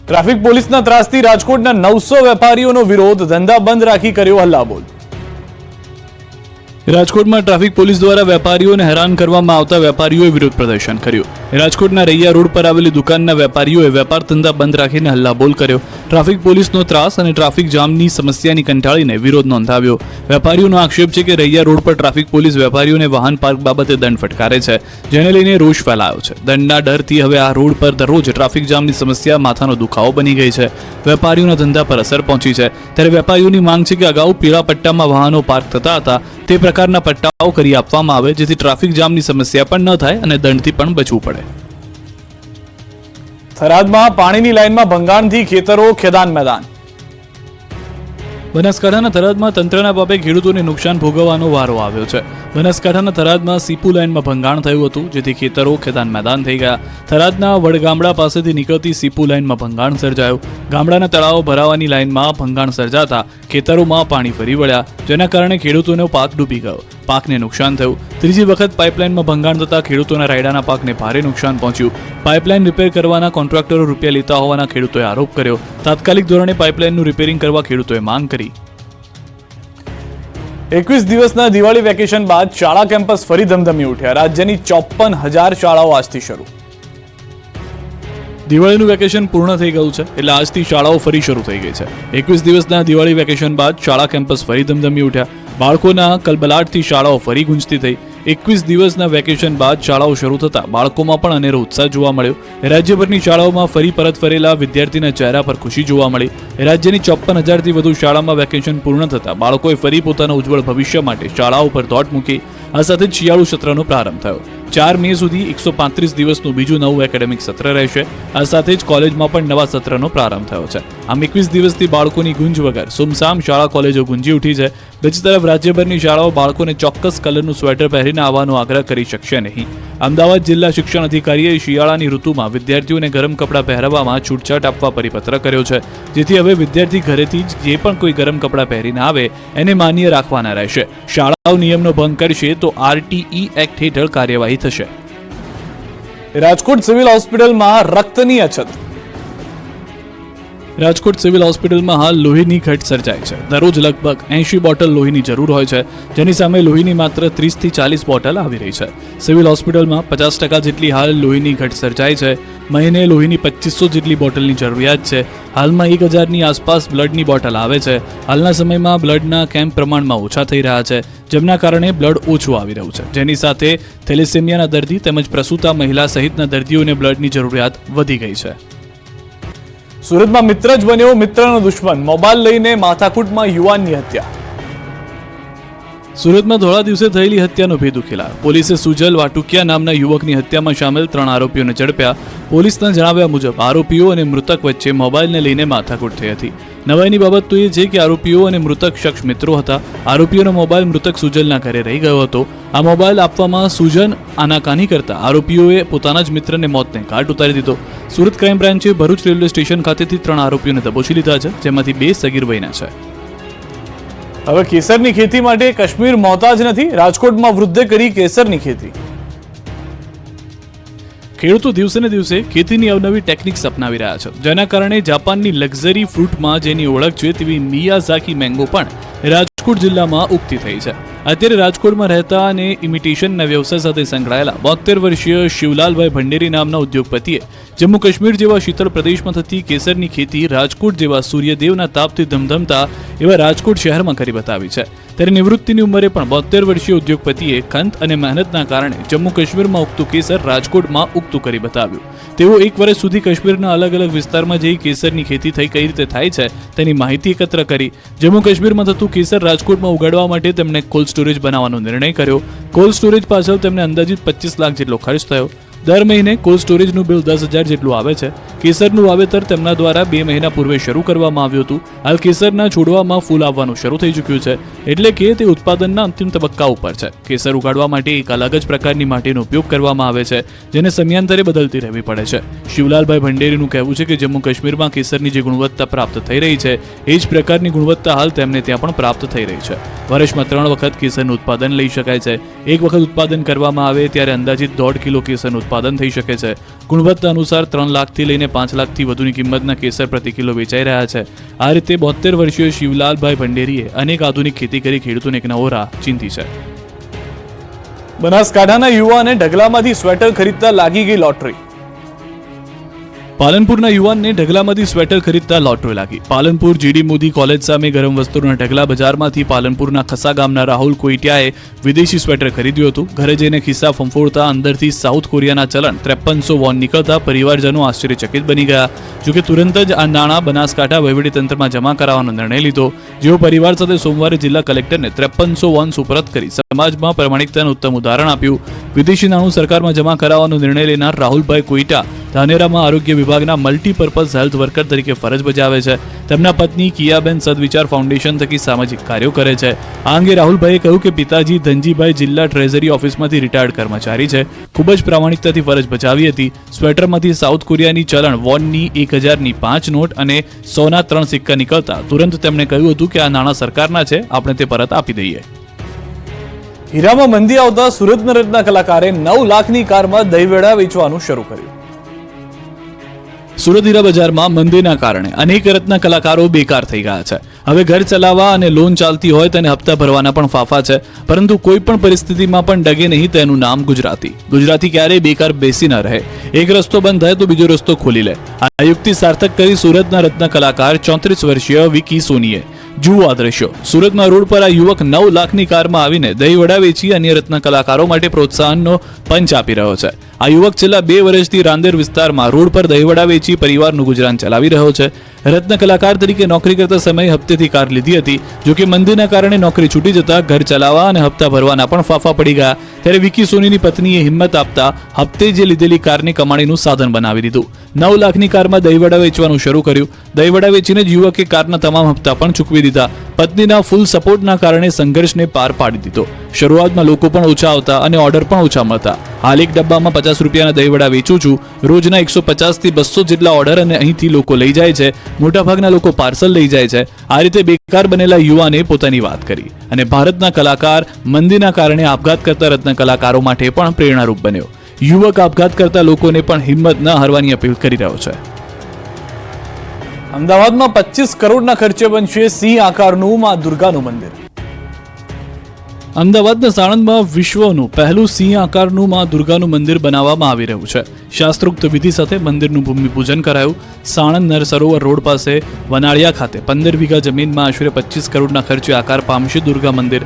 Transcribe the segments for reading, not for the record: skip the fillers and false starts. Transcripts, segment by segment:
Traffic પોલીસના ત્રાસથી રાજકોટના 900 વેપારીઓનો વિરોધ, ધંધા બંધ રાખી કર્યો હલ્લાબોલ। રાજકોટમાં ટ્રાફિક પોલીસ દ્વારા વેપારીઓને હેરાન કરવામાં આવતા વેપારીઓએ વિરોધ પ્રદર્શન કર્યું। રાજકોટના રૈયા રોડ પર આવેલી દુકાનના વેપારીઓએ વેપાર ધંધા બંધ રાખીને હલ્લાબોલ કર્યો। ટ્રાફિક પોલીસનો ત્રાસ અને ટ્રાફિક જામની સમસ્યાની કંટાળીને વિરોધ નોંધાવ્યો। વેપારીઓનો આક્ષેપ છે કે રૈયા રોડ પર ટ્રાફિક પોલીસ વેપારીઓને વાહન પાર્ક બાબતે દંડ ફટકારે છે, જેને લઈને રોષ ફેલાયો છે। દંડના ડરથી હવે આ રોડ પર દરરોજ ટ્રાફિક જામની સમસ્યા માથાનો દુખાવો બની ગઈ છે। વેપારીઓના ધંધા પર અસર પહોંચી છે, ત્યારે વેપારીઓની માંગ છે કે અગાઉ પીળા પટ્ટામાં વાહનો પાર્ક થતા હતા તે પ્રકારના પટ્ટાઓ કરી આપવામાં આવે, જેથી ટ્રાફિક જામની સમસ્યા પણ ન થાય અને દંડથી પણ બચવું પડે। થરાદમાં પાણીની લાઇનમાં ભંગાણથી ખેતરો ખેદાન મેદાન। બનાસકાંઠાના થરાદમાં તંત્રના પાપે ખેડૂતોને નુકસાન ભોગવવાનો વારો આવ્યો છે। બનાસકાંઠાના થરાદમાં સીપુ લાઇનમાં ભંગાણ થયું હતું, જેથી ખેતરો ખેદાન મેદાન થઈ ગયા। થરાદના વડગામડા પાસેથી નીકળતી સીપુ લાઇનમાં ભંગાણ સર્જાયું। ગામડાના તળાવો ભરાવાની લાઇનમાં ભંગાણ સર્જાતા ખેતરોમાં પાણી ફરી વળ્યા, જેના કારણે ખેડૂતોનો પાક ડૂબી ગયો, પાકને નુકસાન થયું। ત્રીજી વખત પાઇપલાઇનમાં ભંગાણ થતા ખેડૂતોના રાયડાના પાકને ભારે નુકસાન પહોંચ્યું। પાઇપલાઇન રિપેર કરવાના કોન્ટ્રાક્ટરો રૂપિયા લેતા હોવાના ખેડૂતોએ આરોપ કર્યો। તાત્કાલિક ધોરણે પાઇપલાઇનનું રિપેરિંગ કરવા ખેડૂતોએ માંગ કરી। 21 દિવસના દિવાળી વેકેશન બાદ શાળા કેમ્પસ ફરી ધમધમી ઉઠ્યા। રાજ્યની 54,000 શાળાઓ આજથી શરૂ। દિવાળીનું વેકેશન પૂર્ણ થઈ ગયું છે, એટલે આજથી શાળાઓ ફરી શરૂ થઈ ગઈ છે। 21 દિવસના દિવાળી વેકેશન બાદ શાળા કેમ્પસ ફરી ધમધમી ઉઠ્યા। બાળકોના કલબલાટથી શાળાઓ ફરી ગુંજતી થઈ। 21 દિવસના વેકેશન બાદ શાળાઓ શરૂ થતા બાળકોમાં પણ અનેરો ઉત્સાહ જોવા મળ્યો। રાજ્યભરની શાળાઓમાં ફરી પરત ફરેલા વિદ્યાર્થીના ચહેરા પર ખુશી જોવા મળી। રાજ્યની 54,000થી વધુ શાળામાં વેકેશન પૂર્ણ થતા બાળકોએ ફરી પોતાના ઉજ્જવળ ભવિષ્ય માટે શાળાઓ પર દોટ મૂકી। આ સાથે જ શિયાળુ સત્રનો પ્રારંભ થયો। 4 મે સુધી 135 દિવસનું બીજું નવું એકેડેમિક સત્ર રહેશે। આ સાથે જ કોલેજમાં પણ નવા સત્રનો પ્રારંભ થયો છે। આમ 21 દિવસથી બાળકોની ગુંજ વગર સુમસામ શાળા કોલેજો ગુંજી ઉઠી છે। બીજી તરફ રાજ્યભરની શાળાઓ બાળકોને ચોક્કસ કલરનું સ્વેટર પહેરીને આવવાનો આગ્રહ કરી શકશે નહીં। અમદાવાદ જિલ્લા શિક્ષણ અધિકારીએ શિયાળાની ઋતુમાં વિદ્યાર્થીઓને ગરમ કપડાં પહેરવામાં છૂટછાટ આપવા પરિપત્ર કર્યો છે, જેથી હવે વિદ્યાર્થી ઘરેથી જ જે પણ કોઈ ગરમ કપડાં પહેરીને આવે એને માન્ય રાખવાના રહેશે। શાળાઓ નિયમનો ભંગ કરશે તો RTE એક્ટ હેઠળ કાર્યવાહી થશે। રાજકોટ સિવિલ હોસ્પિટલમાં રક્તની અછત। રાજકોટ સિવિલ હોસ્પિટલમાં હાલ લોહીની ઘટ સર્જાય છે। દરરોજ લગભગ 80 બોટલ લોહીની જરૂર હોય છે, જેની સામે લોહીની માત્ર 30 થી 40 બોટલ આવી રહી છે। સિવિલ હોસ્પિટલમાં 50% જેટલી હાલ લોહીની ઘટ સર્જાય છે। મહિને લોહીની 2500 જેટલી બોટલની જરૂરિયાત છે। હાલમાં 1000ની આસપાસ બ્લડની બોટલ આવે છે। હાલના સમયમાં બ્લડના કેમ્પ પ્રમાણમાં ઓછા થઈ રહ્યા છે, જેમના કારણે બ્લડ ઓછું આવી રહ્યું છે, જેની સાથે થેલેસેમિયાના દર્દી તેમજ પ્રસૂતા મહિલા સહિતના દર્દીઓને બ્લડની જરૂરિયાત વધી ગઈ છે। સુરતમાં મિત્ર જ બન્યો મિત્રનો દુશ્મન, મોબાઈલ લઈને માથાકૂટમાં યુવાનની હત્યા। સુરતમાં ધોળા દિવસે થયેલી હત્યાનો ભેદ ઉકેલાયો। પોલીસે સુજલ વાટુકિયા નામના યુવકની હત્યામાં સામેલ 3 આરોપીઓને ઝડપ્યા। પોલીસના જણાવ્યા મુજબ આરોપીઓ અને મૃતક વચ્ચે મોબાઈલને લઈને માથાકૂટ થઈ હતી। નવાઈની બાબત તો એ છે કે આરોપીઓ અને મૃતક શખ્સ મિત્રો હતા। આરોપીઓનો મોબાઈલ મૃતક સુજલના ઘરે રહી ગયો હતો। આ મોબાઈલ આપવામાં સુજન આનાકાની કરતા આરોપીઓએ પોતાના જ મિત્રને મોતને ઘાટ ઉતારી દીધો। સુરત ક્રાઇમ બ્રાન્ચે ભરૂચ રેલવે સ્ટેશન ખાતેથી 3 આરોપીઓને દબોચી લીધા છે, જેમાંથી 2 સગીર વયના છે। હવે કેસરની ખેતી માટે કાશ્મીર મોહતાજ નથી, રાજકોટમાં વૃદ્ધે કરી કેસરની ખેતી। ખેડૂતો દિવસે ને દિવસે ખેતીની અવનવી ટેકનિક્સ અપનાવી રહ્યા છે, જેના કારણે જાપાનની લક્ઝરી ફ્રૂટમાં જેની ઓળખ છે તેવી મિયાઝાકી મેંગો પણ રાજકોટ જિલ્લામાં ઉગતી થઈ છે। અત્યારે રાજકોટમાં રહેતા અને ઇમિટેશનના વ્યવસાય સાથે સંકળાયેલા 72 વર્ષીય શિવલાલભાઈ ભંડેરી નામના ઉદ્યોગપતિએ જમ્મુ કાશ્મીર જેવા શીતળ પ્રદેશમાં થતી કેસરની ખેતી રાજકોટ જેવા સૂર્યદેવના તાપથી ધમધમતા એવા રાજકોટ શહેરમાં કરી બતાવી છે। ત્યારે નિવૃત્તિની ઉંમરે પણ 72 વર્ષીય ઉદ્યોગપતિએ ખંત અને મહેનતના કારણે જમ્મુ કાશ્મીરમાં ઉગતું કેસર રાજકોટમાં ઉગતું કરી બતાવ્યું। તેઓ 1 વર્ષ સુધી કાશ્મીરના અલગ અલગ વિસ્તારમાં જઈ કેસરની ખેતી થઈ કઈ રીતે થાય છે તેની માહિતી એકત્ર કરી। જમ્મુ કાશ્મીરમાં થતું કેસર રાજકોટમાં ઉગાડવા માટે તેમણે કોલ્ડ સ્ટોરેજ બનાવવાનો નિર્ણય કર્યો। કોલ્ડ સ્ટોરેજ પાછળ તેમને અંદાજિત 25 લાખ જેટલો ખર્ચ થયો। દર મહિને કોલ્ડ સ્ટોરેજનું બિલ 10,000 જેટલું આવે છે। કેસરનું વાવેતર તેમના દ્વારા 2 મહિના પૂર્વે શરૂ કરવામાં આવ્યું હતું। હાલ કેસરના છોડવામાં ફૂલ આવવાનું શરૂ થઈ ચૂક્યું છે, એટલે કે તે ઉત્પાદનના અંતિમ તબક્કા ઉપર છે। કેસર ઉગાડવા માટે એક અલગ જ પ્રકારની માટીનો ઉપયોગ કરવામાં આવે છે, જેને સમયાંતરે બદલતી રહેવી પડે છે। શિવલાલભાઈ ભંડેરીનું કહેવું છે કે જમ્મુ કાશ્મીરમાં કેસરની જે ગુણવત્તા પ્રાપ્ત થઈ રહી છે એ જ પ્રકારની ગુણવત્તા હાલ તેમને ત્યાં પણ પ્રાપ્ત થઈ રહી છે। વર્ષમાં 3 વખત કેસરનું ઉત્પાદન લઈ શકાય છે। એક વખત ઉત્પાદન કરવામાં આવે ત્યારે અંદાજિત 1.5 કિલો કેસરનું ઉત્પાદન થઈ શકે છે. ગુણવત્તા અનુસાર 3 લાખથી લઈને 5 લાખથી વધુની કિંમતના કેસર પ્રતિ કિલો વેચાઈ રહ્યા છે. આ રીતે 72 વર્ષીય શિવલાલભાઈ ભંડેરીએ અનેક આધુનિક ખેતી કરી ખેડૂતોને એક નવો રાહ ચીંધી છે. બનાસકાંઠાના યુવાને ઢગલામાંથી સ્વેટર ખરીદતા લાગી ગઈ લોટરી. પાલનપુરના યુવાનને ઢગલામાંથી સ્વેટર ખરીદતા લોટરી લાગી. પાલનપુર જીડી મોદી કોલેજ સામે ગરમ વસ્તુના ઢગલા બજારમાંથી પાલનપુરના ખસા ગામના રાહુલ કોઈટિયાએ વિદેશી સ્વેટર ખરીદ્યું હતું. ઘરે જઈને ખિસ્સા ફંફોડતા અંદરથી સાઉથ કોરિયાના ચલણ 5300 વોન નીકળતા પરિવારજનો આશ્ચર્યચકિત બની ગયા. જોકે તુરંત જ આ નાણાં બનાસકાંઠા વહીવટીતંત્રમાં જમા કરાવવાનો નિર્ણય લીધો. જેઓ પરિવાર સાથે સોમવારે જિલ્લા કલેક્ટરને 5300 વોન સુપરત કરી સમાજમાં પ્રમાણિકતાનું ઉત્તમ ઉદાહરણ આપ્યું. વિદેશી નાણું સરકારમાં જમા કરાવવાનો નિર્ણય લેનાર રાહુલભાઈ કોઈટા ધાનેરામાં આરોગ્ય વિભાગના મલ્ટીપર્પઝ હેલ્થ વર્કર તરીકે ફરજ બજાવે છે. તેમના પત્ની કિયાબેન સદવિચાર ફાઉન્ડેશન થકી સામાજિક કાર્યો કરે છે. આ અંગે રાહુલભાઈએ કહ્યું કે પિતાજી ધનજીભાઈ જિલ્લા ટ્રેઝરી ઓફિસમાંથી રિટાયર્ડ કર્મચારી છે. ખૂબ જ પ્રામાણિકતાથી ફરજ બજાવી હતી. સ્વેટરમાંથી સાઉથ કોરિયાની ચલણ વોનની 1000ની 5 નોટ અને 100ના 3 સિક્કા નીકળતા તુરંત તેમણે કહ્યું હતું કે આ નાણાં સરકારના છે, આપણે તે પરત આપી દઈએ. હીરામાં મંદી આવતા સુરતના રત્ન કલાકારે 9 લાખની કારમાં દહીંવડા વેચવાનું શરૂ કર્યું. સુરત હીરા બજારમાં મંદીના કારણે અનેક રત્ન કલાકારો બેકાર થઈ ગયા છે. હવે ઘર ચલાવવા અને લોન ચાલતી હોય તેને હપ્તા ભરવાના પણ ફાફા છે. પરંતુ કોઈ પણ પરિસ્થિતિમાં પણ ડગે નહીં તેનું નામ ગુજરાતી. ગુજરાતી ક્યારેય બેકાર બેસી ન રહે. એક રસ્તો બંધ થાય તો બીજો રસ્તો ખોલી લે. આ યુક્તિ સાર્થક કરી સુરતના રત્ન કલાકાર 34 વર્ષીય વિકી સોનીએ. જુઓ આ દ્રશ્યો. સુરતમાં રોડ પર આ યુવક 9 લાખની કારમાં આવીને દહીંવડા વેચી અન્ય રત્ન કલાકારો માટે પ્રોત્સાહનનો પંચ આપી રહ્યો છે. આ યુવક છેલ્લા 2 વર્ષથી રાંદેર વિસ્તારમાં રોડ પર દહીંવડા વેચી પરિવારનું ગુજરાન ચલાવી રહ્યો છે. રત્ન કલાકાર તરીકે નોકરી કરતા સમયે હપ્તેથી કાર લીધી હતી. જોકે મંદીના કારણે નોકરી છૂટી જતા ઘર ચલાવવા અને હપ્તા ભરવાના પણ ફાફા પડી ગયા. ત્યારે વિકી સોનીની પત્નીએ હિંમત આપતા હપ્તે જે લીધેલી કારની કમાણીનું સાધન બનાવી દીધું. 9 લાખની કારમાં દહીંવડા વેચવાનું શરૂ કર્યું. દહીંવડા વેચીને જ યુવકે કારના તમામ હપ્તા પણ ચૂકવી દીધા. પત્નીના ફૂલ સપોર્ટના કારણે સંઘર્ષને પાર પાડી દીધો. શરૂઆતમાં લોકો પણ ઓછા આવતા અને ઓર્ડર પણ ઓછા મળતા. હાલ એક ડબ્બામાં 50 રૂપિયાના દહીંવડા વેચું છું. રોજના 150 થી 200 જેટલા ઓર્ડર અને અહીંથી લોકો લઈ જાય છે. મોટાભાગના લોકો પાર્સલ લઈ જાય છે. આ રીતે બેકાર બનેલા યુવાને પોતાની વાત કરી અને ભારતના કલાકાર મંદીના કારણે આપઘાત કરતા રત્ન કલાકારો માટે પણ પ્રેરણારૂપ બન્યો. યુવક આપઘાત કરતા લોકોને પણ હિંમત ન હારવાની અપીલ કરી રહ્યો છે. અમદાવાદમાં 25 કરોડના ખર્ચે બનશે સિંહ આકારનું માં દુર્ગાનું મંદિર. અમદાવાદના સાણંદમાં વિશ્વનું પહેલું સિંહ આકારનું માં દુર્ગાનું મંદિર બનાવવામાં આવી રહ્યું છે. શાસ્ત્રોક્ત વિધિ સાથે મંદિરનું ભૂમિપૂજન કરાયું. સાણંદ નર સરોવર રોડ પાસે વનાળિયા ખાતે 15 વીઘા જમીનમાં આશરે 25 કરોડના ખર્ચે આકાર પામશે દુર્ગા મંદિર.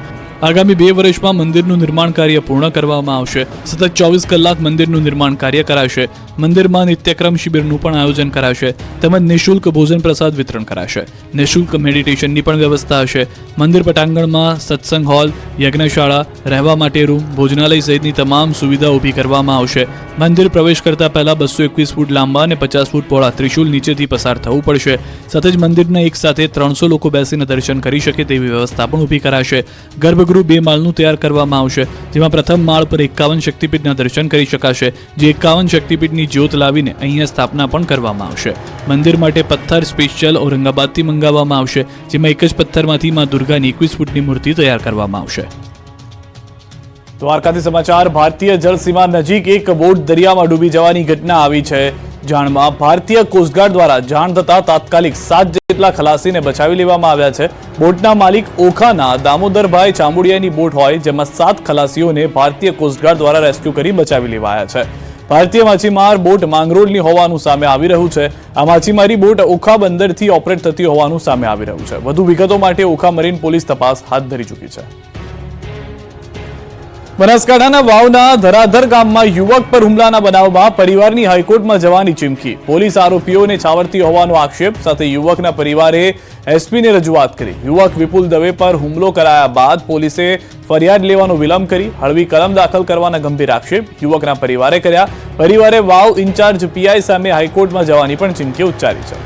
આગામી 2 વર્ષમાં મંદિરનું નિર્માણ કાર્ય પૂર્ણ કરવામાં આવશે. સતત 24 કલાક મંદિરનું નિર્માણ કાર્ય કરાશે. મંદિરમાં નિત્યક્રમ શિબિરનું પણ આયોજન કરાશે. તેમજ નિઃશુલ્ક ભોજન પ્રસાદ વિતરણ કરાશે. નિઃશુલ્ક મેડિટેશનની પણ વ્યવસ્થા હશે. મંદિર પટાંગણમાં સત્સંગ હોલ, યજ્ઞશાળા, રહેવા માટે રૂમ, ભોજનાલય સહિતની તમામ સુવિધા ઊભી કરવામાં આવશે. મંદિર પ્રવેશ કરતા પહેલા 221 ફૂટ લાંબા અને 50 ફૂટ પહોળા ત્રિશુલ નીચેથી પસાર થવું પડશે. સાથે જ મંદિરના એક સાથે 300 લોકો બેસીને દર્શન કરી શકે તેવી વ્યવસ્થા પણ ઊભી કરાશે. ગર્ભગૃહ 2 માળનું તૈયાર કરવામાં આવશે. જેમાં પ્રથમ માળ પર 51 શક્તિપીઠના દર્શન કરી શકાશે. જે 51 શક્તિપીઠની જ્યોત લાવીને અહીંયા સ્થાપના પણ કરવામાં આવશે. મંદિર માટે પથ્થર સ્પેશિયલ ઔરંગાબાદથી મંગાવવામાં આવશે. જેમાં એક જ પથ્થરમાંથી માં દુર્ગાની 21 ફૂટની મૂર્તિ તૈયાર કરવામાં આવશે. દ્વારકાથી સમાચાર. ભારતીય જળસીમા નજીક એક બોટ દરિયામાં ડૂબી જવાની ઘટના આવી છે જાણમાં. ભારતીય કોસ્ટગાર્ડ દ્વારા જાણ થતા તાત્કાલિક 7 જેટલા ખલાસીને બચાવી લેવામાં આવ્યા છે. બોટના માલિક ઓખાના દામોદરભાઈ ચાંબુડિયાની બોટ હોય, જેમાં 7 ખલાસીઓને ભારતીય કોસ્ટગાર્ડ દ્વારા રેસ્ક્યુ કરી બચાવી લેવાયા છે. ભારતીય માછીમાર બોટ માંગરોળની હોવાનું સામે આવી રહ્યું છે. આ માછીમારી બોટ ઓખા બંદરથી ઓપરેટ થતી હોવાનું સામે આવી રહ્યું છે. વધુ વિગતો માટે ઓખા મરીન પોલીસ તપાસ હાથ ધરી ચૂકી છે. બનાસકાંઠાના વાવના ધરાધર ગામમાં યુવક પર હુમલાના બનાવમાં પરિવારની હાઈકોર્ટમાં જવાની ચીમકી. પોલીસ આરોપીઓને છાવરતી હોવાનો આક્ષેપ સાથે યુવકના પરિવારે એસપીને રજૂઆત કરી. યુવક વિપુલ દવે પર હુમલો કરાયા બાદ પોલીસે ફરિયાદ લેવાનો વિલંબ કરી હળવી કલમ દાખલ કરવાના ગંભીર આક્ષેપ યુવકના પરિવારે કર્યા. પરિવારે વાવ ઇન્ચાર્જ પીઆઈ સામે હાઈકોર્ટમાં જવાની પણ ચીમકી ઉચ્ચારી છે.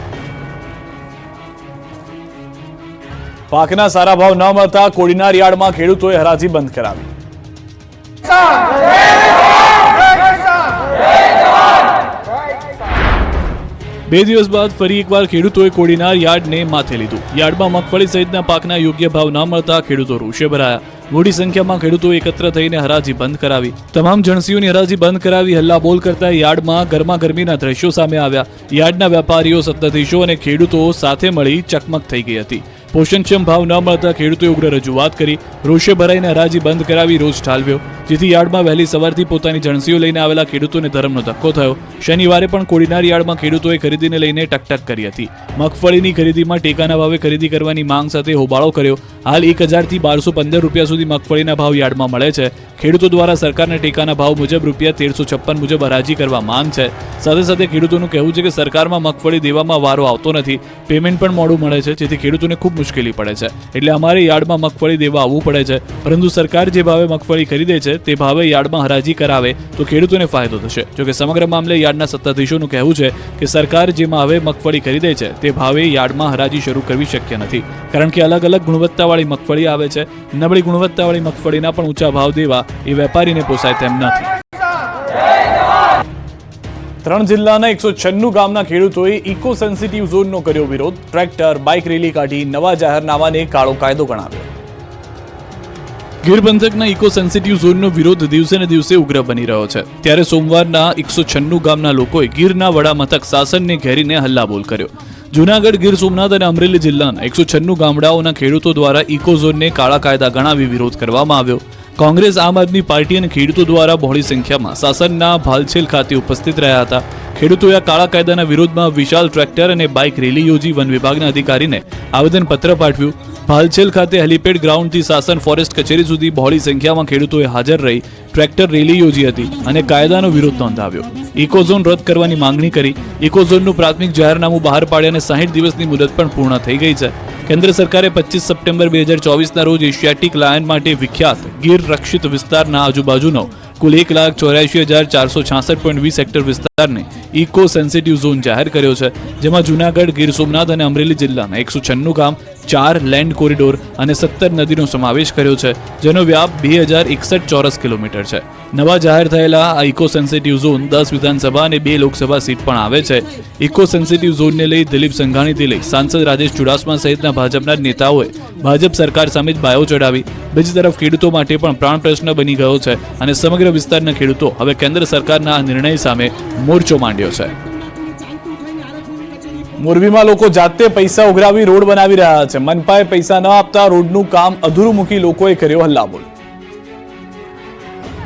પાકના સારા ભાવ ન મળતા કોડીનાર યાર્ડમાં ખેડૂતોએ હરાજી બંધ કરાવી. 2 દિવસ બાદ ફરી એકવાર ખેડૂતોએ કોડીનાર યાર્ડને માથે લીધું. યાર્ડમાં મગફળી સહિતના પાકના યોગ્ય ભાવ ન મળતા ખેડૂતો રોષે ભરાયા. મોટી સંખ્યામાં ખેડૂતો એકત્ર થઈને હરાજી બંધ કરાવી. તમામ જણસીઓની હરાજી બંધ કરાવી હલ્લાબોલ કરતા યાર્ડમાં ગરમાગરમીના દ્રશ્યો સામે આવ્યા. યાર્ડના વેપારીઓ, સત્તાધીશો અને ખેડૂતો સાથે મળી ચકમક થઈ ગઈ હતી. પોષણક્ષમ ભાવ ન મળતા ખેડૂતોએ ઉગ્ર રજૂઆત કરી. રોષે ભરાઈને હરાજી બંધ કરાવી રોષ ઠાલવ્યો, જેથી યાર્ડમાં વહેલી સવારથી પોતાની જણસીઓ લઈને આવેલા ખેડૂતોને ધરમનો ધક્કો થયો. શનિવારે પણ કોડીનાર યાર્ડમાં ખેડૂતોએ ખરીદીને લઈને ટકટક કરી હતી. મગફળીની ખરીદીમાં ટેકાના ભાવે ખરીદી કરવાની માંગ સાથે હોબાળો કર્યો. હાલ 1000 થી 1215 રૂપિયા સુધી મગફળીના ભાવ યાર્ડમાં મળે છે. ખેડૂતો દ્વારા સરકારના ટેકાના ભાવ મુજબ ₹1356 મુજબ હરાજી કરવા માંગ છે. સાથે સાથે ખેડૂતોનું કહેવું છે કે સરકારમાં મગફળી દેવામાં વારો આવતો નથી, પેમેન્ટ પણ મોડું મળે છે, જેથી ખેડૂતોને ખૂબ મુશ્કેલી પડે છે. એટલે અમારે યાર્ડમાં મગફળી દેવા આવવું પડે છે. પરંતુ સરકાર જે ભાવે મગફળી ખરીદે છે તે ભાવે યાર્ડમાં હરાજી કરાવે તો ખેડૂતોને ફાયદો થશે. જોકે સમગ્ર મામલે યાર્ડના સત્તાધીશોનું કહેવું છે કે સરકાર જે ભાવે મગફળી ખરીદે છે તે ભાવે યાર્ડમાં હરાજી શરૂ કરવી શક્ય નથી, કારણ કે અલગ અલગ ગુણવત્તાવાળી મગફળી આવે છે. નબળી ગુણવત્તાવાળી મગફળીના પણ ઊંચા ભાવ દેવા એ વેપારીને પોસાય તેમ નથી. 3 જિલ્લાના 196 ગામના ખેડૂતોએ ઇકો સેન્સિટિવ ઝોનનો કર્યો વિરોધ. ટ્રેક્ટર, બાઇક રેલી કાઢી નવા જાહેરનામાને કાળો કાયદો ગણાવ્યો. ગીર પંથકના ઇકો સેન્સિટિવ ઝોનનો વિરોધ દિવસે ને દિવસે ઉગ્ર બની રહ્યો છે. ત્યારે સોમવારના 196 ગામના લોકોએ ગીરના વડા મથક સાસણને ઘેરીને હલ્લાબોલ કર્યો. જૂનાગઢ, ગીર સોમનાથ અને અમરેલી જિલ્લાના 196 ગામડાઓના ખેડૂતો દ્વારા ઇકો ઝોનને કાળા કાયદા ગણાવી વિરોધ કરવામાં આવ્યો. કોંગ્રેસ, આમ આદમી પાર્ટી અને ખેડૂતો દ્વારા બહોળી સંખ્યામાં સાસણના ભાલછેલ ખાતે ઉપસ્થિત રહ્યા હતા. ખેડૂતોએ આ કાળા કાયદાના વિરોધમાં વિશાળ ટ્રેક્ટર અને બાઇક રેલી યોજી વન વિભાગના અધિકારીને આવેદનપત્ર પાઠવ્યું. ભાલછેલ ખાતે હેલીપેડ ગ્રાઉન્ડથી સાસણ ફોરેસ્ટ કચેરી સુધી બહોળી સંખ્યામાં ખેડૂતોએ હાજર રહી ટ્રેક્ટર રેલી યોજી હતી અને કાયદાનો વિરોધ નોંધાવ્યો. ઇકો ઝોન રદ કરવાની માંગણી કરી. ઇકો ઝોનનું પ્રાથમિક જાહેરનામું બહાર પાડ્યા અને 60 દિવસની મુદત પણ પૂર્ણ થઈ ગઈ છે. કેન્દ્ર સરકારે 25 સપ્ટેમ્બર 2024ના રોજ એશિયાટિક લાયન માટે વિખ્યાત ગીર રક્ષિત વિસ્તારના આજુબાજુનો કુલ 1,84,466.20 હેક્ટર વિસ્તારને ઇકો સેન્સિટિવ ઝોન જાહેર કર્યો છે, જેમાં જૂનાગઢ, ગીર સોમનાથ અને અમરેલી જિલ્લાના 196 ગામ, 4 લેન્ડ કોરિડોર અને 17 નદીનો સમાવેશ કર્યો છે, જેનો વ્યાપ 2061 ચોરસ કિલોમીટર છે. નવા જાહેર થયેલા આ ઇકો સેન્સિટિવ ઝોન 10 વિધાનસભા અને 2 લોકસભા સીટ પણ આવે છે. ઇકો સેન્સિટિવ ઝોનને લઈ દિલીપ સંઘાણીથી લઈ સાંસદ રાજેશ ચુડાસમા સહિતના ભાજપના નેતાઓએ ભાજપ સરકાર સામે જ બાયો ચડાવી. બીજી તરફ ખેડૂતો માટે પણ પ્રાણ પ્રશ્ન બની ગયો છે અને સમગ્ર વિસ્તારના ખેડૂતો હવે કેન્દ્ર સરકારના આ નિર્ણય સામે મોરચો માંડ્યો છે. મોરબીમાં લોકો જાતે પૈસા ઉઘરાવી રોડ બનાવી રહ્યા છે. મનપાએ પૈસા ન આપતા રોડનું કામ અધૂરું મૂકી લોકોએ કર્યો હલ્લાબોલ.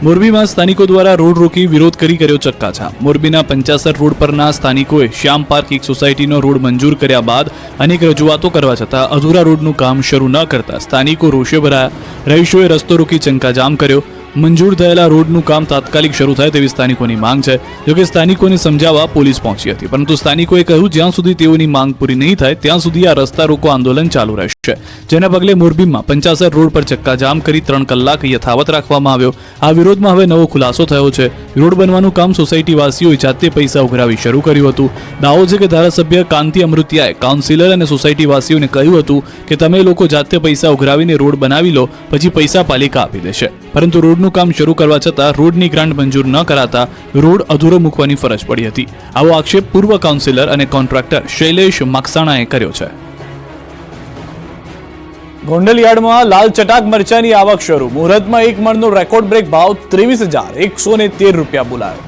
મોરબીમાં સ્થાનિકો દ્વારા રોડ રોકી વિરોધ કરી કર્યો ચક્કાજામ. મોરબીના 75 રોડ પરના સ્થાનિકોએ શ્યામ પાર્ક એક સોસાયટીનો રોડ મંજૂર કર્યા બાદ અનેક રજૂઆતો કરવા છતાં અધૂરા રોડનું કામ શરૂ ન કરતા સ્થાનિકો રોષે ભરાયા. રહીશોએ રસ્તો રોકી ચક્કાજામ કર્યો. મંજૂર થયેલા રોડનું કામ તાત્કાલિક શરૂ થાય તેવી સ્થાનિકોની માંગ છે. જોકે સ્થાનિકોને સમજાવવા પોલીસ પહોંચી હતી, પરંતુ સ્થાનિકોએ કહ્યું જ્યાં સુધી તેઓની માંગ પૂરી નહીં થાય ત્યાં સુધી આ રસ્તા રોકો આંદોલન ચાલુ રહેશે. જેના પગલે મોરબીમાં 75 રોડ પર ચક્કાજામ કરી 3 કલાક યથાવત રાખવામાં આવ્યો. આ વિરોધમાં હવે નવો ખુલાસો થયો છે. રોડ બનવાનું કામ સોસાયટી વાસીઓએ જાતે પૈસા ઉઘરાવી શરૂ કર્યું હતું. દાવો છે કે ધારાસભ્ય કાંતિ અમૃતિયાએ કાઉન્સિલર અને સોસાયટી વાસીઓને કહ્યું હતું કે તમે લોકો જાતે પૈસા ઉઘરાવીને રોડ બનાવી લો, પછી પૈસા પાલિકા આપી દેશે. પરંતુ રોડનું કામ શરૂ કરવા છતાં રોડની ગ્રાન્ટ મંજૂર ન કરાતા રોડ અધૂરો મૂકવાની ફરજ પડી હતી. આવો આક્ષેપ પૂર્વ કાઉન્સિલર અને કોન્ટ્રાક્ટર શૈલેષ મકસાણાએ કર્યો છે. ગોંડલ યાર્ડમાં લાલ ચટાક મરચાની આવક શરૂ. મુહૂર્તમાં 1 મણનો રેકોર્ડ બ્રેક ભાવ 23,113 રૂપિયા બોલાયો.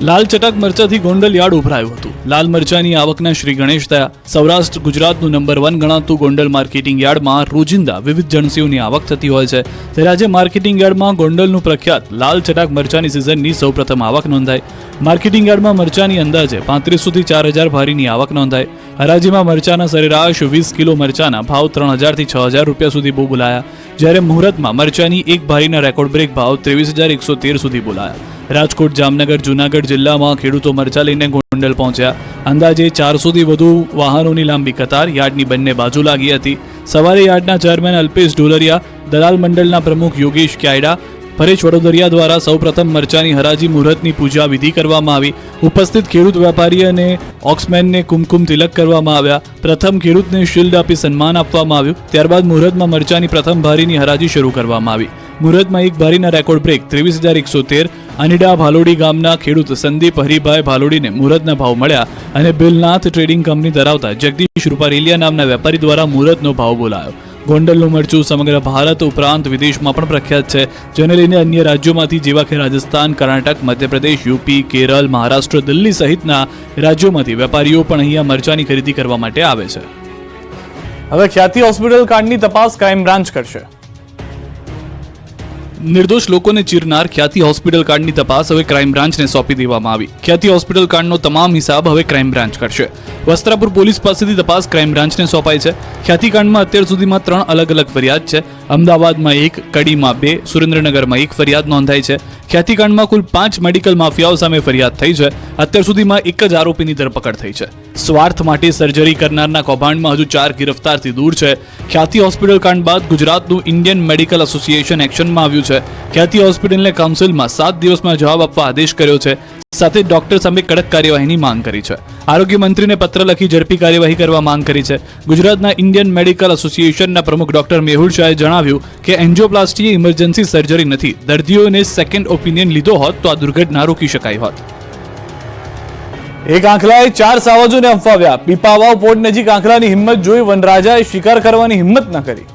લાલ ચટાક મરચાથી ગોંડલ યાર્ડ ઉભરાયું હતું. લાલ મરચાની આવકના શ્રી ગણેશ થયા. સૌરાષ્ટ્ર ગુજરાતનું નંબર 1 ગણાતું ગોંડલ માર્કેટિંગ યાર્ડમાં રોજિંદા વિવિધ જણસીઓની આવક થતી હોય છે. ત્યારે આજે માર્કેટિંગ યાર્ડમાં ગોંડલનું પ્રખ્યાત લાલ ચટાક મરચાની સિઝનની સૌપ્રથમ આવક નોંધાઈ. માર્કેટિંગ યાર્ડમાં મરચાની અંદાજે 3500 થી 4000 ભારીની આવક નોંધાઈ. હરાજીમાં મરચાના સરેરાશ 20 કિલો મરચાના ભાવ 3000 થી 6000 રૂપિયા સુધી બોલાયા. જ્યારે મુહૂર્તમાં મરચાની એક ભારીના રેકોર્ડ બ્રેક ભાવ 23,113 સુધી બોલાયા. રાજકોટ, જામનગર, જૂનાગઢ જિલ્લામાં ખેડૂતો મરચા લઈને ગોંડલ પહોંચ્યા. અંદાજે 400 થી વધુ વાહનોની લાંબી કતાર યાર્ડની બંને બાજુ લાગી હતી. સવારે યાર્ડના ચેરમેન અલ્પેશ ઢોલરિયા, દલાલ મંડળના પ્રમુખ યોગેશ ક્યાયડા, પરેશ વડોદરિયા દ્વારા સૌપ્રથમ મરચાની હરાજી મુહૂર્તની પૂજા વિધિ કરવામાં આવી. ઉપસ્થિત ખેડૂત વેપારી અને ઓક્સમેનને કુમકુમ તિલક કરવામાં આવ્યા. પ્રથમ ખેડૂતને શિલ્ડ આપી સન્માન આપવામાં આવ્યું. ત્યારબાદ મુહૂર્તમાં મરચાની પ્રથમ ભારીની હરાજી શરૂ કરવામાં આવી. મુહૂર્તમાં એક ભારીના રેકોર્ડ બ્રેક 23,113 અનીડા ભાલોડી ગામના ખેડૂત સંદીપ હરિભાઈ ભાલોડીને મુહૂર્તના ભાવ મળ્યા અને બિલનાથ ટ્રેડિંગ કંપની ધરાવતા જગદીશ રૂપારેલિયા નામના વેપારી દ્વારા મુહૂર્તનો ભાવ બોલાયો. ગોંડલનું મરચું સમગ્ર ભારત ઉપરાંત વિદેશમાં પણ પ્રખ્યાત છે, જેને લઈને અન્ય રાજ્યોમાંથી જેવા કે રાજસ્થાન, કર્ણાટક, મધ્યપ્રદેશ, યુપી, કેરળ, મહારાષ્ટ્ર, દિલ્હી સહિતના રાજ્યોમાંથી વેપારીઓ પણ અહીંયા મરચાની ખરીદી કરવા માટે આવે છે. હવે ખ્યાતિ હોસ્પિટલ કાંડની તપાસ ક્રાઇમ બ્રાન્ચ કરશે. નિર્દોષ લોકોને ચીરનાર ખ્યાતિ હોસ્પિટલ કાંડની તપાસ હવે ક્રાઇમ બ્રાન્ચને સોંપી દેવામાં આવી. ખ્યાતિ હોસ્પિટલ કાંડનો તમામ હિસાબ હવે ક્રાઇમ બ્રાન્ચ કરશે. વસ્ત્રાપુર પોલીસ પાસેથી તપાસ ક્રાઇમ બ્રાન્ચને સોંપાઈ છે. ખ્યાતિ કાંડમાં અત્યાર સુધીમાં 3 અલગ અલગ ફરિયાદ છે. અમદાવાદમાં 1, કડીમાં 2, સુરેન્દ્રનગરમાં 1 ફરિયાદ નોંધાઈ છે. ખ્યાતિ કાંડમાં કુલ 5 મેડિકલ માફિયાઓ સામે ફરિયાદ થઈ છે. અત્યાર સુધીમાં એક જ આરોપીની ધરપકડ થઈ છે. સ્વાર્થ માટે સર્જરી કરનારના કૌભાંડમાં હજુ 4 ગિરફ્તારથી દૂર છે. ખ્યાતિ હોસ્પિટલ કાંડ બાદ ગુજરાતનું ઇન્ડિયન મેડિકલ એસોસિએશન એક્શનમાં આવ્યું છે. ખ્યાતિ હોસ્પિટલને કાઉન્સિલમાં 7 દિવસમાં જવાબ આપવા આદેશ કર્યો છે. સાથે ડોક્ટર સામે કડક કાર્યવાહીની માંગ કરી છે. આરોગ્ય મંત્રીને પત્ર લખી ઝડપી કાર્યવાહી કરવા માંગ કરી છે. ગુજરાતના ઇન્ડિયન મેડિકલ એસોસિએશનના પ્રમુખ ડોક્ટર મેહુલ શાહે જણાવ્યું કે એન્જિયોપ્લાસ્ટી ઇમરજન્સી સર્જરી નથી. દર્દીઓને સેકન્ડ ઓપિનિયન લીધો હોત તો આ દુર્ઘટના રોકી શકાઈ હોત. એક આંખલાએ 4 સાવજોને અફવાવ્યા. પીપાવાવ પોર્ટ નજીક આંખલાની હિંમત જોઈ વનરાજાએ શિકાર કરવાની હિંમત ન કરી.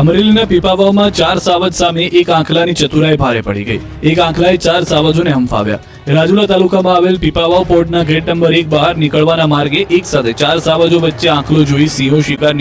અમરેલીના પીપાવાવમાં 4 સાવજ સામે એક આંખલાની ચતુરાઈ ભારે પડી ગઈ. એક આંખલાએ 4 સાવજોને હંફાવ્યા. રાજુલા તાલુકામાં આવેલ પીપાવાવ પોર્ટના ગેટ નંબર 1 બહાર નીકળવાના માર્ગે એક સાથે 4 સાવજો વચ્ચે આંખલો જોઈ સિંહો શિકાર